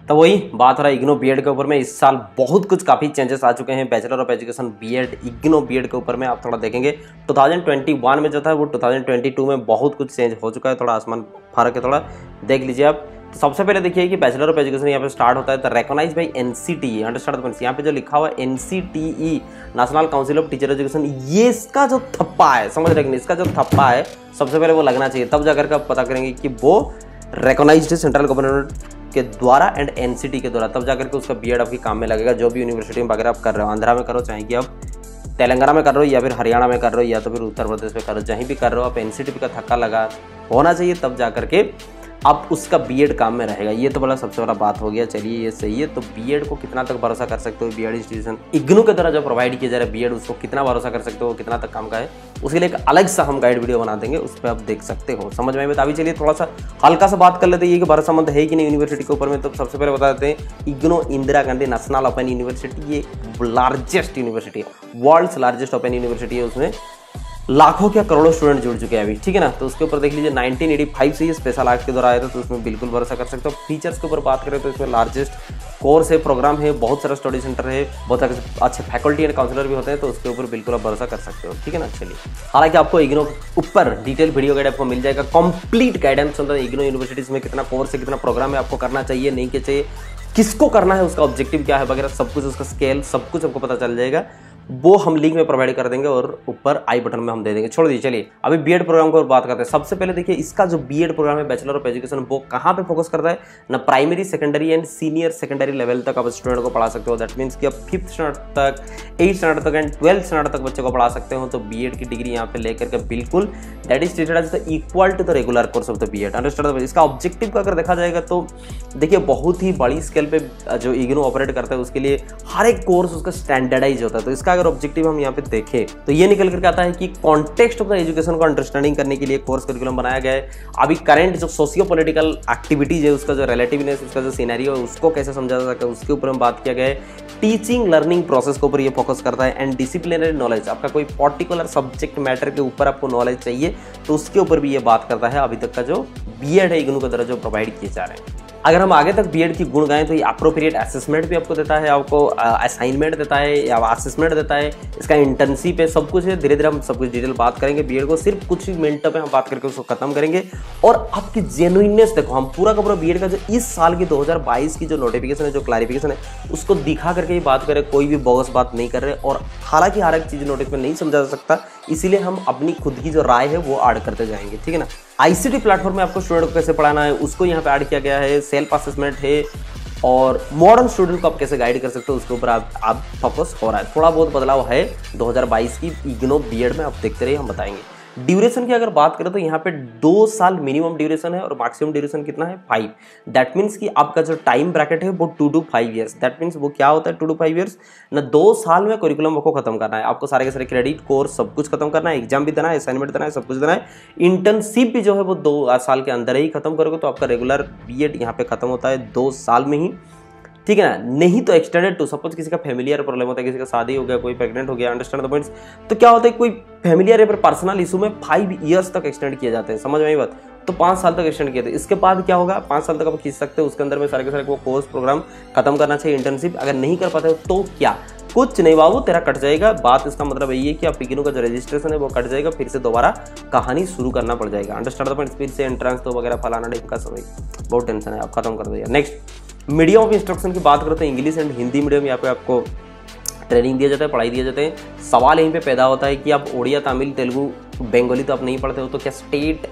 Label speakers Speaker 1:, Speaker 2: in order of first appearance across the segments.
Speaker 1: तो वही बात हो रहा है इग्नो बीएड के ऊपर में। इस साल बहुत कुछ काफ़ी चेंजेस आ चुके हैं bachelor of education BEd IGNOU BEd के ऊपर में। आप थोड़ा देखेंगे 2021 में जो था वो 2022 में बहुत कुछ चेंज हो चुका है, थोड़ा आसमान फर्क है, थोड़ा देख लीजिए आप। तो सबसे पहले देखिए कि बैचलर ऑफ एजुकेशन यहाँ पे स्टार्ट होता है तो रिकॉग्नाइज बाई एनसीटीई, अंडरस्टैंड। यहाँ पे जो लिखा हुआ है NCTE, national council of teacher education, ये इसका जो थप्पा है, समझ रहे हैं, इसका जो थप्पा है सबसे पहले वो लगना चाहिए, तब जाकर के आप पता करेंगे कि वो रिकॉग्नाइज्ड है सेंट्रल गवर्नमेंट के द्वारा एंड एनसीटी के द्वारा, तब जाकर के उसका बीएड आपके काम में लगेगा। जो भी यूनिवर्सिटी में वगैरह आप कर रहे हो, आंध्रा में करो, चाहे कि आप तेलंगाना में कर रहे हो या फिर हरियाणा में कर रहे हो या तो फिर उत्तर प्रदेश में कर रहे हो, जहीं भी कर रहे हो आप एनसीटी का थक्का लगा होना चाहिए, तब जाकर के अब उसका बीएड काम में रहेगा। ये तो बड़ा सबसे बड़ा बात हो गया। चलिए ये सही है। तो बीएड को कितना तक भरोसा कर सकते हो, बीएड इंस्टीट्यूशन इग्नू के द्वारा जो प्रोवाइड किया जा रहा है बीएड, उसको कितना भरोसा कर सकते हो, कितना तक काम का है, उसके लिए एक अलग सा हम गाइड वीडियो बना देंगे, उस पर आप देख सकते हो। समझ में अभी चलिए थोड़ा सा हल्का सा बात कर लेते हैं कि भरोसामंद है कि नहीं यूनिवर्सिटी के ऊपर में। तो सबसे पहले बता देते हैं IGNOU Indira Gandhi national open university, ये लार्जेस्ट यूनिवर्सिटी है, वर्ल्ड्स लार्जेस्ट ओपन यूनिवर्सिटी है। उसमें लाखों क्या करोड़ों स्टूडेंट जुड़ चुके हैं अभी, ठीक है ना। तो उसके ऊपर देख लीजिए 1985 से ये स्पेशल एक्ट के द्वारा आया था, तो उसमें बिल्कुल भरोसा कर सकते हो। फीचर्स के ऊपर बात करें तो इसमें लार्जेस्ट कोर्स है, प्रोग्राम है, बहुत सारा स्टडी सेंटर है, बहुत सारे अच्छे फैकल्टी एंड काउंसलर भी होते हैं, तो उसके ऊपर बिल्कुल आप भरोसा कर सकते हो, ठीक है ना। चलिए, हालांकि आपको इग्नो ऊपर डिटेल वीडियो गाइड आपको मिल जाएगा, कंप्लीट गाइडेंस होता है इग्नो यूनिवर्सिटीज में, कितना कोर्स है, कितना प्रोग्राम है, आपको करना चाहिए नहीं कि चाहिए, किसको करना है, उसका ऑब्जेक्टिव क्या है वगैरह सब कुछ, उसका स्केल सब कुछ आपको पता चल जाएगा। वो हम लिंक में प्रोवाइड कर देंगे और ऊपर आई बटन में हम दे देंगे। छोड़ दीजिए, चलिए अभी बीएड प्रोग्राम को बात करते हैं। सबसे पहले देखिए इसका जो बीएड प्रोग्राम है बैचलर ऑफ एजुकेशन, वो कहाँ पे फोकस करता है ना, primary secondary and senior secondary level तक आप स्टूडेंट को पढ़ा सकते हो। दैट मीन्स कि आप 5th स्टैंडर्ड तक, 8th स्टैंडर्ड तक एंड 12th स्टैंडर्ड तक बच्चे को पढ़ा सकते हो। तो बीएड की डिग्री यहाँ पे लेकर के बिल्कुल that is treated as the equal to the regular course of the BEd, understand. इसका ऑब्जेक्टिव का अगर देखा जाएगा तो देखिए बहुत ही बड़ी स्केल पे जो इग्नू ऑपरेट करता है उसके लिए हर एक कोर्स उसका स्टैंडर्डाइज होता है। तो इसका अगर ऑब्जेक्टिव हम यहाँ पे देखें तो ये निकल करके आता है कि कॉन्टेक्स्ट ऑफ द एजुकेशन को अंडरस्टैंडिंग करने के लिए कोर्स करिकुलम बनाया गया है। अभी करंट जो सोशियो पॉलिटिकल एक्टिविटीज है उसका जो रिलेटिवनेस, उसका जो सिनेरियो है उसको कैसे समझा जा सके, उसके ऊपर हम बात किया गया है। टीचिंग लर्निंग प्रोसेस के ऊपर ये फोकस करता है एंड डिसिप्लिनरी नॉलेज, आपका कोई पर्टिकुलर सब्जेक्ट मैटर के ऊपर आपको नॉलेज चाहिए तो उसके ऊपर भी ये बात करता है। अभी तक का जो बीएड है इग्नू की तरह जो प्रोवाइड किए जा रहे हैं। अगर हम आगे तक बीएड की गुण गाएं तो ये अप्रोप्रिएट असेसमेंट भी आपको देता है, आपको असाइनमेंट देता है या असेसमेंट देता है, इसका इंटर्नशिप है, सब कुछ है। धीरे धीरे हम सब कुछ डिटेल बात करेंगे। बीएड को सिर्फ कुछ ही मिनटों में हम बात करके उसको खत्म करेंगे। और आपकी जेन्युइननेस देखो, हम पूरा का पूरा बीएड का जो इस साल की 2022 की जो नोटिफिकेशन है, जो क्लैरिफिकेशन है, उसको दिखा करके ही बात करें, कोई भी बोगस बात नहीं कर रहे। और हालांकि हर एक चीज़ नोटिस में नहीं समझा जा सकता, इसीलिए हम अपनी खुद की जो राय है वो ऐड करते जाएंगे, ठीक है ना। आईसीटी प्लेटफॉर्म में आपको स्टूडेंट को कैसे पढ़ाना है उसको यहाँ पे ऐड किया गया है। सेल्फ असेसमेंट है और मॉडर्न स्टूडेंट को आप कैसे गाइड कर सकते हो उसके ऊपर आप फोकस हो रहा है। थोड़ा बहुत बदलाव है 2022 की इग्नो बीएड में, आप देखते रहिए, हम बताएंगे। ड्यूरेशन की अगर बात करें तो यहाँ पे 2 साल मिनिमम ड्यूरेशन है और मैक्सिमम ड्यूरेशन कितना है 5। दैट मीन्स कि आपका जो टाइम ब्रैकेट है वो 2 to 5 ईयर्स। दैट मीन्स वो क्या होता है 2 to 5 ईयर्स ना, 2 साल में करिकुलम को खत्म करना है आपको, सारे के सारे क्रेडिट कोर्स सब कुछ खत्म करना है, एग्जाम भी देना है, असाइनमेंट देना है, सब कुछ देना है। इंटर्नशिप भी जो है वो 2 साल के अंदर ही खत्म करोगे तो आपका रेगुलर बीएड यहाँ पे खत्म होता है 2 साल में ही, ठीक है ना। नहीं तो एक्सटेंडेड टू, सपोज किसी का फैमिलियर प्रॉब्लम होता है, किसी का शादी हो गया, कोई प्रेग्नेंट हो गया, अंडरस्टैंड द पॉइंट्स, तो क्या होता है कोई फैमिलियर या फिर पर्सनल इशू में 5 ईयर्स तक एक्सटेंड किया जाता है, समझ में आई बात। तो 5 साल तक एक्सटेंड किया था। इसके बाद क्या होगा, 5 साल तक आप खींच सकते हो, उसके अंदर में सारे के सारे वो कोर्स प्रोग्राम खत्म करना चाहिए। इंटर्नशिप अगर नहीं कर पाते हो तो क्या, कुछ नहीं बाबू, तेरा कट जाएगा। बात इसका मतलब यही है कि आप इग्नू का जो रजिस्ट्रेशन है वो कट जाएगा, फिर से दोबारा कहानी शुरू करना पड़ जाएगा, अंडरस्टैंड द पॉइंट। फिर से एंट्रेंस तो वगैरह फलाना टाइप का समय बहुत टेंशन है, आप खत्म कर दीजिए। नेक्स्ट मीडियम ऑफ इंस्ट्रक्शन की बात करते हैं, इंग्लिश एंड हिंदी मीडियम यहाँ पे आपको ट्रेनिंग दिया जाता है, पढ़ाई दिया जाते हैं। सवाल यहीं पे पैदा होता है कि आप उड़िया, तमिल, तेलुगु, बंगाली तो आप नहीं पढ़ते हो, तो क्या स्टेट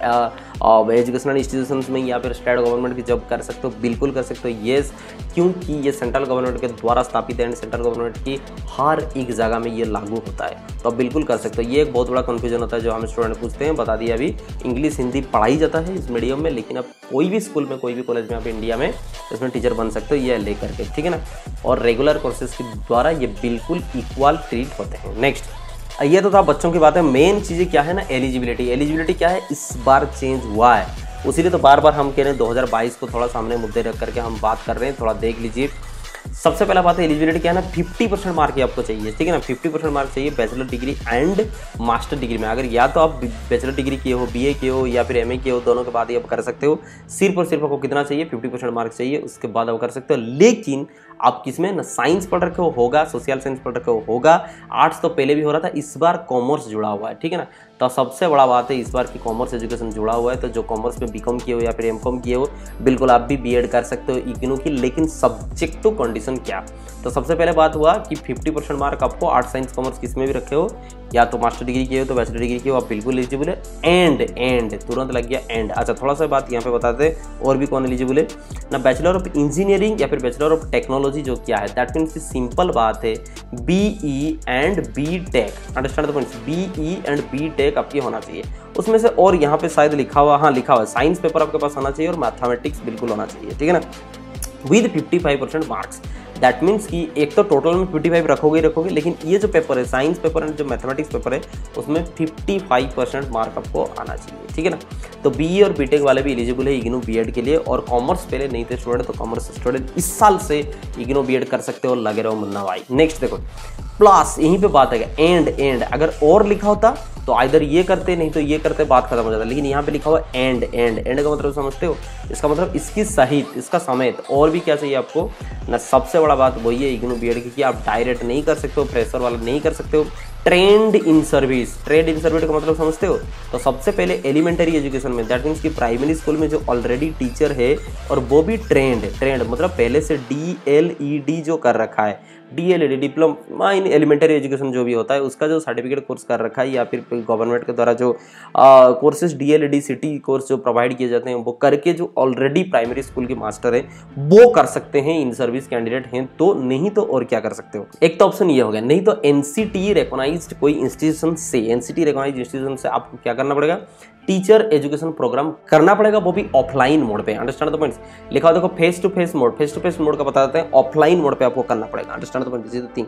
Speaker 1: एजुकेशनल इंस्टीट्यूशंस में या फिर स्टेट गवर्नमेंट की जॉब कर सकते हो? बिल्कुल कर सकते हो, येस, क्योंकि ये सेंट्रल गवर्नमेंट के द्वारा स्थापित है एंड सेंट्रल गवर्नमेंट की हर एक जगह में ये लागू होता है, तो आप बिल्कुल कर सकते हो। ये एक बहुत बड़ा कन्फ्यूजन होता है जो हम स्टूडेंट पूछते हैं, बता दिया अभी। इंग्लिश हिंदी पढ़ाई जाता है इस मीडियम में, लेकिन आप कोई भी स्कूल में, कोई भी कॉलेज में आप इंडिया में इसमें टीचर बन सकते हो ये लेकर के, ठीक है ना। और रेगुलर कोर्सेज के द्वारा ये बिल्कुल इक्वल ट्रीट होते हैं। नेक्स्ट, ये तो था बच्चों की बात है। मेन चीज़ें क्या है ना, एलिजिबिलिटी। एलिजिबिलिटी क्या है, इस बार चेंज हुआ है, उसीलिए तो बार बार हम कह रहे हैं 2022 को थोड़ा सामने मुद्दे रख करके हम बात कर रहे हैं, थोड़ा देख लीजिए। सबसे पहला बात है एलिजिबिलिटी क्या है ना, 50% मार्क ही आपको चाहिए, ठीक है ना, 50% मार्क चाहिए bachelor degree and master degree में। अगर या तो आप बैचलर डिग्री किए हो, बीए किए हो या फिर एमए किए हो, दोनों के बाद ही आप कर सकते हो। सिर्फ और सिर्फ आपको कितना चाहिए, 50% मार्क चाहिए, उसके बाद आप कर सकते हो। लेकिन आप किसमें ना, साइंस पढ़ रखे हो होगा, सोशल साइंस पढ़ रखे हो होगा, आर्ट्स तो पहले भी हो रहा था, इस बार कॉमर्स जुड़ा हुआ है, ठीक है ना। तो सबसे बड़ा बात है इस बार की कॉमर्स एजुकेशन जुड़ा हुआ है। तो जो कॉमर्स में बीकॉम किए हो या फिर एमकॉम किए हो, बिल्कुल आप भी बीएड कर सकते हो इग्नू की, लेकिन सब्जेक्ट टू कंडीशन क्या। तो सबसे पहले बात हुआ कि 50% मार्क आपको आर्ट्स साइंस कॉमर्स किस में भी रखे हो, या तो मास्टर डिग्री किए हो तो बैचलर डिग्री किए हो, आप बिल्कुल एलिजिबल है। एंड तुरंत लग गया एंड। अच्छा थोड़ा सा बात यहाँ पे बताते हैं और भी कौन एलिजिबल है ना, बैचलर ऑफ इंजीनियरिंग या फिर बैचलर ऑफ टेक्नोलॉजी जो क्या है, दैट मीन्स की सिंपल बात है BE and BTech, understand the points, BE and BTech आपकी होना चाहिए उसमें से। और यहाँ पे शायद लिखा हुआ, हाँ लिखा हुआ है साइंस पेपर आपके पास होना चाहिए और मैथमेटिक्स बिल्कुल होना चाहिए, ठीक है ना, विद 55% मार्क्स। दैट मीन्स कि एक तो टोटल में 55 रखोगे, लेकिन ये जो पेपर है साइंस पेपर एंड जो मैथमेटिक्स पेपर है उसमें 55% मार्क आपको आना चाहिए, ठीक है ना। तो बीई और बीटेक वाले भी एलिजिबल है इग्नू बीएड के लिए। और कॉमर्स पहले नहीं थे स्टूडेंट, तो कॉमर्स स्टूडेंट इस साल से इग्नू बीएड कर सकते हो, लगे रहो मुन्ना भाई। नेक्स्ट देखो प्लस, यहीं पे बात है एंड अगर और लिखा होता तो आइदर ये करते नहीं तो ये करते, बात खत्म हो जाता, लेकिन यहाँ पे लिखा हुआ एंड का मतलब समझते हो, इसका मतलब इसकी सहित, इसका समेत और भी क्या चाहिए आपको ना। सबसे बड़ा बात वही है इग्नू बीएड की कि आप डायरेक्ट नहीं कर सकते हो, फ्रेशर वाला नहीं कर सकते हो, ट्रेंड इन सर्विस का मतलब समझते हो। तो सबसे पहले एलिमेंटरी एजुकेशन में, दैट मीन्स कि प्राइमरी स्कूल में जो ऑलरेडी टीचर है और वो भी ट्रेंड मतलब पहले से DLED जो कर रखा है, DLED diploma in elementary education जो भी होता है उसका जो सर्टिफिकेट कोर्स कर रखा है, या फिर गवर्नमेंट के द्वारा जो कोर्सेज DLED सिटी कोर्स जो प्रोवाइड किए जाते हैं वो करके जो ऑलरेडी प्राइमरी स्कूल के मास्टर है वो कर सकते हैं, इन सर्विस कैंडिडेट हैं तो। नहीं तो और क्या कर सकते हो, एक तो ऑप्शन ये हो गया, नहीं तो NCT रिकॉग्नाइज्ड कोई इंस्टीट्यूशन से, NCT रिकॉग्नाइज्ड इंस्टीट्यूशन से आपको क्या करना पड़ेगा, टीचर एजुकेशन प्रोग्राम करना पड़ेगा, वो भी ऑफलाइन मोड पे। अंडरस्टैंड द पॉइंट्स, लिखा हो देखो फेस टू फेस मोड का बता देते हैं, ऑफलाइन मोड पे आपको करना पड़ेगा। अंडरस्टैंड द पॉइंट्स, तीन।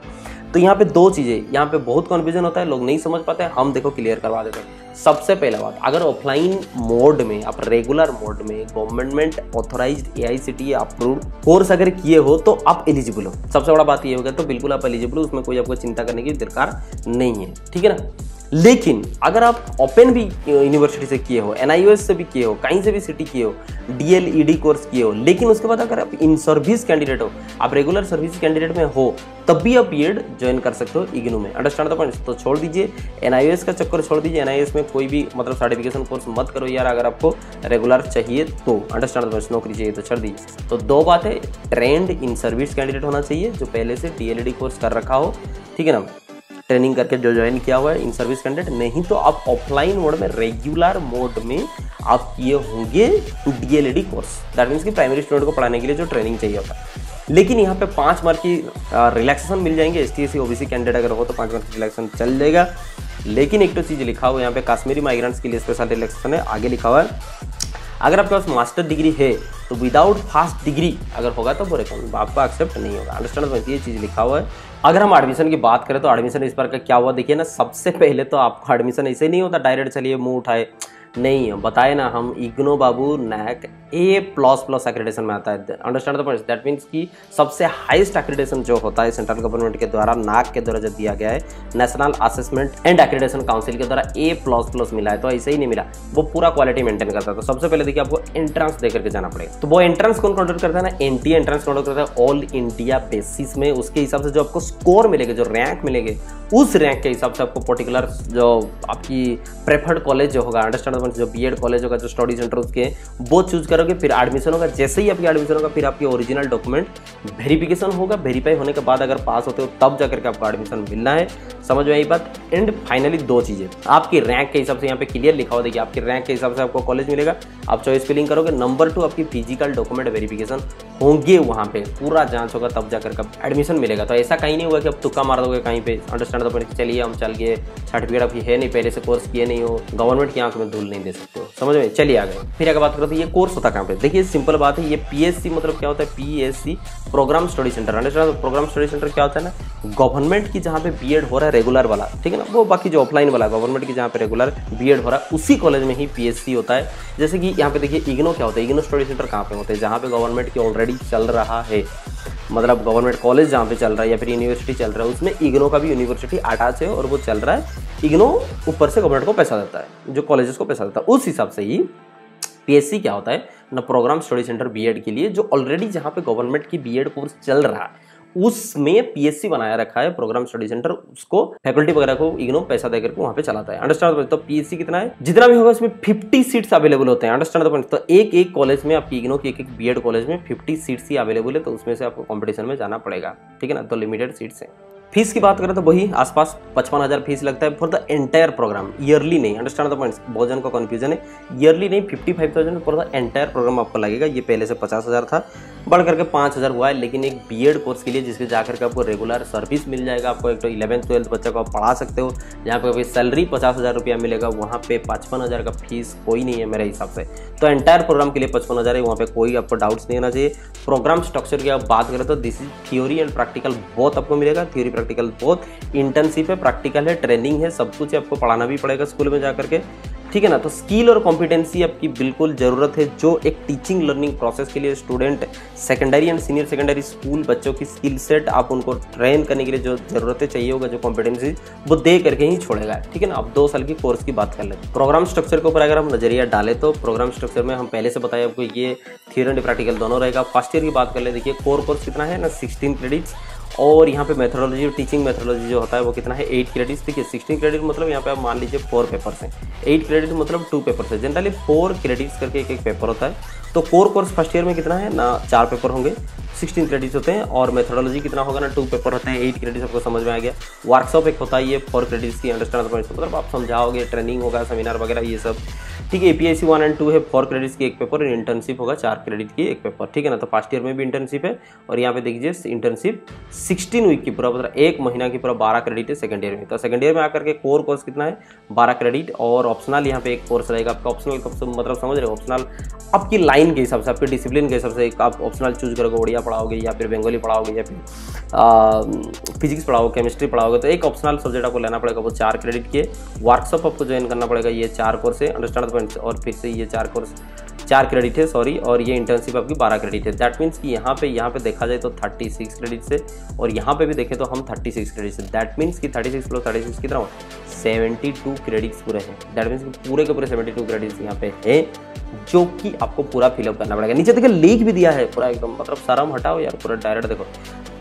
Speaker 1: तो यहाँ पे दो चीजें, यहाँ पे बहुत कंफ्यूजन होता है, लोग नहीं समझ पाते हैं, हम देखो क्लियर करवा देते हैं। सबसे पहला बात, अगर ऑफलाइन मोड में आप रेगुलर मोड में government authorised AICTE approved course अगर किए हो तो आप एलिजिबल हो। सबसे बड़ा बात ये होगा, तो बिल्कुल आप एलिजिबल हो, उसमें कोई आपको चिंता करने की दरकार नहीं है, ठीक है ना। लेकिन अगर आप ओपन भी यूनिवर्सिटी से किए हो, NIOS से भी किए हो, कहीं से भी सिटी किए हो, DLED कोर्स किए हो, लेकिन उसके बाद अगर आप इन सर्विस कैंडिडेट हो, आप रेगुलर सर्विस कैंडिडेट में हो, तब भी आप बीएड ज्वाइन कर सकते हो इग्नू में। Understand the points. तो छोड़ दीजिए NIOS का चक्कर, छोड़ दीजिए NIOS में कोई भी मतलब सर्टिफिकेशन कोर्स मत करो यार, अगर आपको रेगुलर चाहिए तो। अंडरस्टैंड द पॉइंट्स, नौकरी चाहिए तो छोड़ दीजिए। तो दो बात है, ट्रेंड इन सर्विस कैंडिडेट होना चाहिए जो पहले से DLED कोर्स कर रखा हो, ठीक है ना, ट्रेनिंग करके जो ज्वाइन किया हुआ है इन सर्विस कैंडिडेट। नहीं तो आप ऑफलाइन मोड में, रेगुलर मोड में आप किए होंगे DLED कोर्स, दैट मीन्स कि प्राइमरी स्टूडेंट को पढ़ाने के लिए जो ट्रेनिंग चाहिए होता है। लेकिन यहाँ पे 5 मार्क की रिलैक्सेशन मिल जाएंगे, ST SC OBC कैंडिडेट अगर हो तो 5 मार्क की रिलैक्सेशन चल जाएगा। लेकिन एक तो चीज़ लिखा हुआ है यहाँ पे, कश्मीरी माइग्रेंट्स के लिए स्पेशल रिलैक्सेशन है। आगे लिखा हुआ है अगर आपके पास मास्टर डिग्री है तो विदाउट फास्ट डिग्री अगर होगा तो वो आपका एक्सेप्ट नहीं होगा। अंडरस्टैंड, ये चीज़ लिखा हुआ है। अगर हम एडमिशन की बात करें तो एडमिशन इस बार का क्या हुआ देखिए ना, सबसे पहले तो आपका एडमिशन ऐसे नहीं होता डायरेक्ट चलिए मुंह उठाए, नहीं बताए ना, हम इग्नो बाबू NAC A++ एक्रेडिटेशन में आता है। Understand the points, that means कि सबसे हाईएस्ट एक्रेडिटेशन जो होता है सेंट्रल गवर्नमेंट के द्वारा, NAC के द्वारा जो दिया गया है, national assessment and accreditation council के द्वारा A++ मिला है। तो ऐसे ही नहीं मिला, वो पूरा क्वालिटी मेंटेन करता है। तो सबसे पहले देखिए आपको एंट्रेंस दे करके जाना पड़ेगा। तो वो एंट्रेंस कौन कंडक्ट करता है ना, NTA एंट्रेंस कंडक्ट करता है ऑल इंडिया बेसिस में। उसके हिसाब से जो आपको स्कोर मिलेगा, जो रैंक मिलेंगे, उस रैंक के हिसाब से आपको पर्टिकुलर जो आपकी प्रेफर्ड कॉलेज जो होगा, अंडरस्टैंड द पॉइंट्स, जो बीएड कॉलेज होगा, जो स्टडी सेंटर उसके, वो चूज करोगे। फिर एडमिशन होगा, जैसे ही आपकी एडमिशन होगा फिर आपकी ओरिजिनल डॉक्यूमेंट वेरिफिकेशन होगा। वेरीफाई होने के बाद अगर पास होते हो तब जाकर के आपको एडमिशन मिलना है। समझ में आई बात। एंड फाइनली दो चीजें, आपकी रैंक के हिसाब से यहाँ पे क्लियर लिखा हुआ, देखिए आपकी रैंक के हिसाब से आपको कॉलेज मिलेगा, आप चॉइस फिलिंग करोगे। नंबर 2 आपकी फिजिकल डॉक्यूमेंट वेरिफिकेशन होंगे, वहाँ पे पूरा जांच होगा तब जाकर के एडमिशन मिलेगा। तो ऐसा कहीं नहीं हुआ कि अब तुक्का मार दोगे कहीं पे। अंडरस्टैंड द पॉइंट, चलिए हम चल गए, सर्टिफिकेट आपकी है नहीं, पहले से कोर्स किए नहीं हो, गवर्नमेंट की आंख में धूल नहीं दे सकते हो। समझ में, चलिए आ गए। फिर अगर बात करते हैं ये कोर्स होता कहाँ पे, देखिए सिंपल बात है, ये PSC मतलब क्या होता है, PSC programme study centre. Understand, programme study centre क्या होता है ना, गवर्नमेंट की जहाँ पे बीएड हो रहा है रेगुलर वाला, ठीक है ना, वो बाकी जो ऑफलाइन वाला, गवर्नमेंट की जहाँ पे रेगुलर बीएड हो रहा है उसी कॉलेज में ही PSC होता है। जैसे कि यहाँ पे देखिए इग्नो क्या होता है, इग्नो स्टडी सेंटर कहाँ पे होते हैं, जहाँ पे गवर्नमेंट की ऑलरेडी चल रहा है। मतलब गवर्नमेंट कॉलेज जहाँ पे चल रहा है या फिर यूनिवर्सिटी चल रहा है उसमें इग्नो का भी यूनिवर्सिटी अटैच है और वो चल रहा है। इग्नो ऊपर से गवर्नमेंट को पैसा देता है, जो कॉलेजेस को पैसा देता है। उस हिसाब से ही पीएससी क्या होता है ना, प्रोग्राम स्टडी सेंटर बीएड के लिए, जो ऑलरेडी जहाँ पे गवर्नमेंट की बीएड कोर्स चल रहा है उसमें पीएससी बनाया रखा है प्रोग्राम स्टडी सेंटर, उसको फैकल्टी वगैरह को इग्नो पैसा देकर के वहां पे चलाता है। अंडरस्टैंड? तो पीएससी कितना है, जितना भी होगा इसमें 50 सीट्स अवेलेबल होते हैं। Understand the point? तो एक कॉलेज में आपकी इग्नो की एक बीएड कॉलेज में 50 सीट्स ही अवेलेबल है, तो उसमें से आपको कॉम्पिटिशन में जाना पड़ेगा, ठीक है ना। तो लिमिटेड सीट्स है। फीस की बात करें तो वही आसपास 55,000 फीस लगता है for the entire programme, yearly नहीं। Understand the points? बहुत जन का कंफ्यूजन है, ईयरली नहीं 55,000 फॉर द एंटायर प्रोग्राम आपको लगेगा। ये पहले से 50,000 था, बढ़ करके 5,000 हुआ है। लेकिन एक बीएड कोर्स के लिए जिसके जाकर के आपको रेगुलर सर्विस मिल जाएगा, आपको एक तो 11th-12th बच्चा को आप पढ़ा सकते हो, जहाँ पे अभी सैलरी 50,000 रुपया मिलेगा, वहाँ पे 55,000 का फीस कोई नहीं है मेरे हिसाब से। तो एंटायर प्रोग्राम के लिए 55,000 है, वहाँ पे कोई आपको डाउट्स नहीं होना चाहिए। प्रोग्राम स्ट्रक्चर की आप बात करें तो this is theory and practical both आपको मिलेगा, थ्योरी प्रैक्टिकल बोथ। इंटर्नशिप है, प्रैक्टिकल है, ट्रेनिंग है, सब कुछ आपको पढ़ाना भी पड़ेगा स्कूल में जाकर के, ठीक है ना। तो स्किल और कॉम्पिटेंसी आपकी बिल्कुल ज़रूरत है, जो एक टीचिंग लर्निंग प्रोसेस के लिए student secondary and senior secondary school बच्चों की स्किल सेट आप उनको ट्रेन करने के लिए जो ज़रूरतें चाहिए होगा, जो कॉम्पिटेंसी वो दे करके ही छोड़ेगा, ठीक है ना। अब 2 साल की कोर्स की बात कर लेते हैं। प्रोग्राम स्ट्रक्चर के ऊपर अगर हम नजरिया डालें तो प्रोग्राम स्ट्रक्चर में हम पहले से बताए आपको ये थ्योरी एंड प्रैक्टिकल दोनों रहेगा। फर्स्ट ईयर की बात कर ले, देखिए कोर कोर्स कितना है ना 16 क्रेडिट्स, और यहाँ पे मेथोडोलॉजी टीचिंग मेथोडोलॉजी जो होता है वो कितना है 8 क्रेडिट्स। देखिए 16 क्रेडिट मतलब यहाँ पे आप मान लीजिए 4 पेपर्स हैं, 8 क्रेडिट मतलब 2 पेपर्स है। जनरली 4 क्रेडिट्स करके एक पेपर होता है। तो कोर कोर्स फर्स्ट ईयर में कितना है ना 4 पेपर होंगे, 16 क्रेडिट्स होते हैं, और मेथोडोलॉजी कितना होगा ना 2 पेपर होते हैं, 8 क्रेडिट्स। आपको समझ में आ गया। वर्कशॉप एक होता है ये 4 क्रेडिट्स की। Understand the point? मतलब आप समझाओगे, ट्रेनिंग होगा, सेमिनार वगैरह ये सब, ठीक है। एपीआईसी 1 और 2 है 4 क्रेडिट्स की एक पेपर, और इंटर्नशिप होगा 4 क्रेडिट की एक पेपर, ठीक है ना। तो फर्स्ट ईयर में भी इंटर्नशिप है, और यहाँ पे देखिए इंटर्नशिप 16 वीक की पूरा मतलब 1 महीना की पूरा 12 क्रेडिट है सेकंड ईयर में। तो सेकंड ईयर में आकर के कोर कोर्स कितना है 12 क्रेडिट, और ऑप्शनल यहाँ पे एक कोर्स रहेगा आपका। ऑप्शनल मतलब समझ रहे हो, ऑप्शनल आपकी लाइन के हिसाब से, आपके डिसिप्लिन के हिसाब से आप ऑप्शनल चूज करोगे, उड़िया पढ़ाओगे या फिर बंगाली पढ़ाओगे या फिर फिजिक्स पढ़ाओगे, केमिस्ट्री पढ़ाओगे, तो एक ऑप्शनल सब्जेक्ट आपको लेना पड़ेगा, वो 4 क्रेडिट के। वर्कशॉप आपको ज्वाइन करना पड़ेगा, ये 4 कोर्स है। Understand the point? और फिर से ये 4 कोर्स 4 क्रेडिट है, सॉरी, और ये इंटर्नशिप आपकी 12 क्रेडिट है। दैट मीन्स कि यहाँ पे देखा जाए तो 36 क्रेडिट से, और यहाँ पे भी देखें तो हम 36 क्रेडिट से। दैट मीन्स कि 36 + 36 कितना हो 72 क्रेडिट्स पूरे हैं। दैट मीन्स कि पूरे के पूरे 72 क्रेडिट्स यहाँ पे है, जो कि आपको पूरा फिलअप करना पड़ेगा। नीचे देखिए लिख भी दिया है पूरा एकदम, मतलब शर्म हटाओ यार, पूरा डायरेक्ट देखो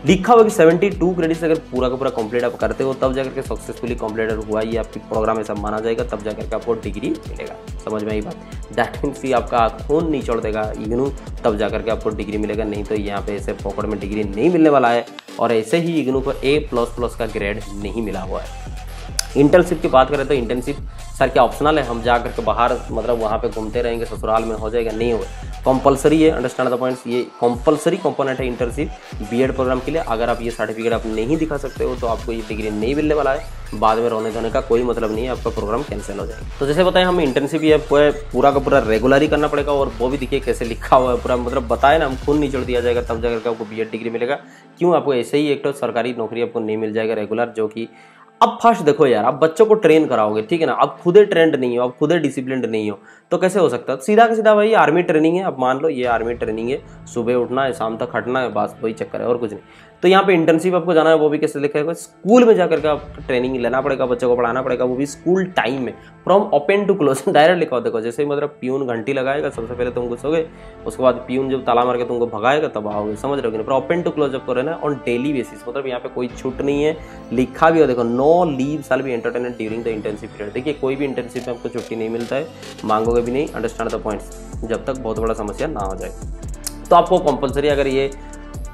Speaker 1: लिखा हुआ कि 72 क्रेडिट्स अगर पूरा का पूरा कंप्लीट आप करते हो तब जाकर के सक्सेसफुली कंप्लीट हुआ, ये आपकी प्रोग्राम ऐसा माना जाएगा, तब जाकर के आपको डिग्री मिलेगा। समझ में आई बात? दैट मीन्स कि आपका खून निचोड़ देगा इग्नू, तब जाकर के आपको डिग्री मिलेगा, नहीं तो यहाँ पे ऐसे पॉकेट में डिग्री नहीं मिलने वाला है। और ऐसे ही इग्नू को A++ का ग्रेड नहीं मिला हुआ है। इंटर्नशिप की बात करें तो इंटर्नशिप सर क्या ऑप्शनल है, हम जा करके बाहर मतलब वहाँ पे घूमते रहेंगे, ससुराल में हो जाएगा? नहीं होगा, कंपलसरी है। Understand the points? ये कंपलसरी कंपोनेंट है इंटर्नशिप बीएड प्रोग्राम के लिए। अगर आप ये सर्टिफिकेट आप नहीं दिखा सकते हो तो आपको ये डिग्री नहीं मिलने वाला है, बाद में रोने धोने का कोई मतलब नहीं है, आपका प्रोग्राम कैंसिल हो जाएगा। तो जैसे बताएं हम इंटर्नशिप ये पूरा का पूरा रेगुलर ही करना पड़ेगा, और वो भी देखिए कैसे लिखा हुआ है पूरा, मतलब बताए ना हम खून निचोड़ दिया जाएगा, तब जाकर आपको बीएड डिग्री मिलेगा। क्यों? आपको ऐसे ही एक तो सरकारी नौकरी आपको नहीं मिल जाएगा रेगुलर, जो कि अब फर्स्ट देखो यार, आप बच्चों को ट्रेन कराओगे, ठीक है ना, आप खुदे ट्रेंड नहीं हो, आप खुदे डिसिप्लिन्ड नहीं हो, तो कैसे हो सकता है? सीधा का सीधा भाई आर्मी ट्रेनिंग है, अब मान लो ये आर्मी ट्रेनिंग है, सुबह उठना है, शाम तक हटना है, बस वही चक्कर है और कुछ नहीं। तो यहाँ पे इंटर्नशिप आपको जाना है, वो भी कैसे लिखेगा? स्कूल में जाकर के आपको ट्रेनिंग लेना पड़ेगा, बच्चों को पढ़ाना पड़ेगा, वो भी स्कूल टाइम में, from open to close direct लिखा हो। देखो जैसे मतलब प्यून घंटी लगाएगा, सबसे पहले तुम घुसोगे, उसके बाद प्यून जब ताला मार के तुमको भगाएगा तब आओगे, समझ रहे हो कि नहीं? ओपन टू क्लोज आपको रहना ऑन डेली बेसिस, मतलब यहाँ पे कोई छूट नहीं है, लिखा भी हो देखो no leave shall be entertained during the internship period. देखिए कोई भी इंटर्नशिप में आपको छुट्टी नहीं मिलता है, मांगोगे भी नहीं। Understand the points? जब तक बहुत बड़ा समस्या ना हो जाए। तो आपको कंपलसरी अगर ये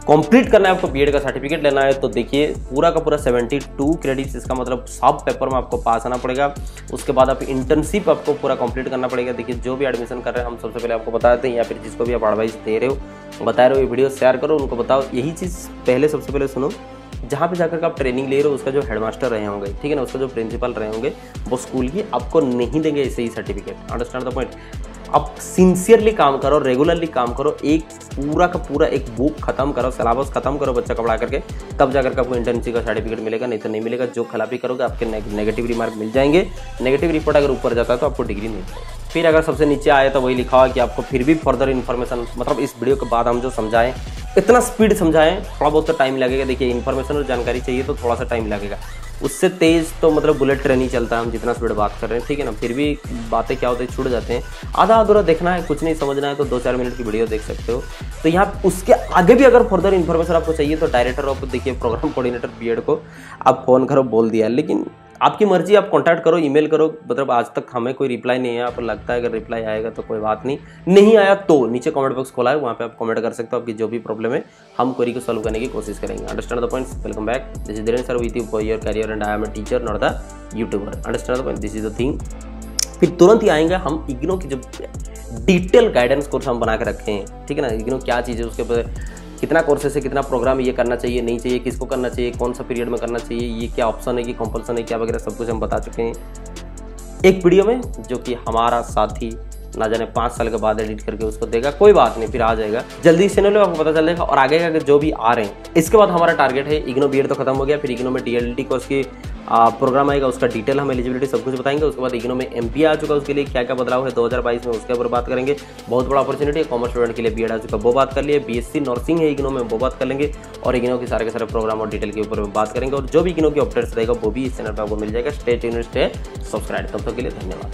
Speaker 1: कंप्लीट करना है, आपको बीएड का सर्टिफिकेट लेना है, तो देखिए पूरा का पूरा 72 क्रेडिट्स, इसका मतलब सब पेपर में आपको पास आना पड़ेगा। उसके बाद आप इंटर्नशिप आपको पूरा कंप्लीट करना पड़ेगा। देखिए जो भी एडमिशन कर रहे हैं हम सबसे पहले आपको बता देते हैं, या फिर जिसको भी आप एडवाइस दे रहे हो बता रहे हो, ये वीडियो शेयर करो, उनको बताओ यही चीज़ पहले सबसे पहले सुनो। जहाँ पे जाकर के आप ट्रेनिंग ले रहे हो उसका जो हेडमास्टर रहे होंगे, ठीक है ना, उसका जो प्रिंसिपल रहे होंगे, वो स्कूल की आपको नहीं देंगे ऐसे ही सर्टिफिकेट। Understand the point? आप सिंसियरली काम करो, रेगुलरली काम करो, एक पूरा का पूरा एक बुक खत्म करो, सिलेबस खत्म करो बच्चा का पढ़ा करके, तब जाकर के आपको इंटर्नशिप का सर्टिफिकेट मिलेगा, नहीं तो नहीं मिलेगा। जो खिलाफी करोगे आपके नेगेटिव रिमार्क मिल जाएंगे। नेगेटिव रिपोर्ट अगर ऊपर जाता है तो आपको डिग्री नहीं मिलेगी। फिर अगर सबसे नीचे आए तो वही लिखा हुआ कि आपको फिर भी फर्दर इन्फॉर्मेशन, मतलब इस वीडियो के बाद हम जो समझाएं इतना स्पीड समझाएं, थोड़ा बहुत तो टाइम लगेगा। देखिए इन्फॉर्मेशन और जानकारी चाहिए तो थोड़ा सा टाइम लगेगा, उससे तेज़ तो मतलब बुलेट ट्रेन ही चलता है, हम जितना स्पीड बात कर रहे हैं, ठीक है ना। फिर भी बातें क्या होती है, छूट जाते हैं। आधा अधूरा देखना है, कुछ नहीं समझना है तो 2-4 मिनट की वीडियो देख सकते हो। तो यहाँ उसके आगे भी अगर फर्दर इन्फॉर्मेशन आपको चाहिए तो डायरेक्टर ऑफ देखिए प्रोग्राम कोऑर्डिनेटर बीएड को आप फ़ोन करो, बोल दिया। लेकिन आपकी मर्जी, आप कांटेक्ट करो, ईमेल करो। मतलब आज तक हमें कोई रिप्लाई नहीं है, आपको लगता है अगर रिप्लाई आएगा तो कोई बात नहीं आया तो नीचे कमेंट बॉक्स खोला है, वहाँ पे आप कमेंट कर सकते हो। आपकी जो भी प्रॉब्लम है हम क्वेरी को सॉल्व करने की कोशिश करेंगे। Understand the points, welcome back, this is Dhirendra sir with you for your career and I am a teacher not the YouTuber. Understand the point, this is the thing. फिर तुरंत ही आएंगे हम इग्नो की जो डिटेल गाइडेंस कोर्स हम बना के रखे हैं, ठीक है ना। इग्नो क्या चीज़ है, उसके ऊपर कितना कोर्सेस है, कितना प्रोग्राम ये करना चाहिए नहीं चाहिए, किसको करना चाहिए, कौन सा पीरियड में करना चाहिए, ये क्या ऑप्शन है कि कंपल्सन है क्या वगैरह, सब कुछ हम बता चुके हैं एक वीडियो में, जो कि हमारा साथी ना जाने 5 साल के बाद एडिट करके उसको देगा। कोई बात नहीं, फिर आ जाएगा जल्दी चैनल में, आपको पता चल जाएगा। और आगे का जो भी आ रहे हैं, इसके बाद हमारा टारगेट है इग्नो बीएड तो खत्म हो गया, फिर इग्नो में डीएलडी कोर्स की प्रोग्राम आएगा, उसका डिटेल हम एलिजिबिलिटी सब कुछ बताएंगे। उसके बाद इग्नो में एमपी आ चुका, उसके लिए क्या क्या बदलाव है 2022 में, उसके ऊपर बात करेंगे। बहुत बड़ा अपॉर्चुनिटी है, कॉमर्स स्टूडेंट के लिए बीएड आ चुका, वो बात कर लिए। बीएससी नर्सिंग है इग्नो में, वो बात कर लेंगे। और इग्नो के सारे प्रोग्राम और डिटेल के ऊपर बात करेंगे। और जो भी इग्नो की अपडेट्स रहेगा वो भी इस चैनल पर आपको मिल जाएगा। Stay tuned, stay subscribe. तब तक के लिए धन्यवाद।